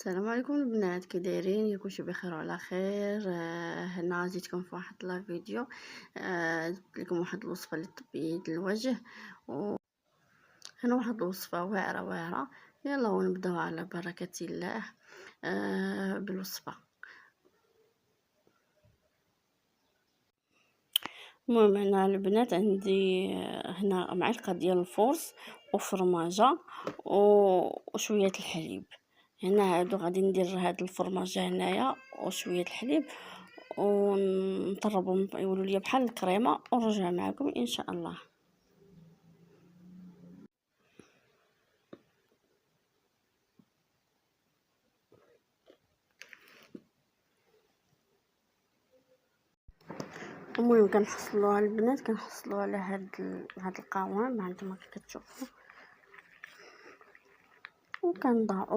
السلام عليكم البنات، كي دايرين؟ يكونوا بخير وعلى خير. هنا جيتكم في واحد لا فيديو. جبت لكم واحد الوصفه لتبييض الوجه، وهنا واحد الوصفه واعره. يلا ونبداو على بركه الله بالوصفه. المهم هنا البنات عندي هنا معلقه ديال الفورص وفرماجه وشويه الحليب. هنا هادو غادي ندير هاد الفرماجه هنايا وشويه الحليب ونطربهم يولوا لي بحال الكريمه ونرجع معكم ان شاء الله. المهم كنحصلوها البنات، كنحصلوها على هاد القوام هانتوما كتشوفوا، وكنضعوا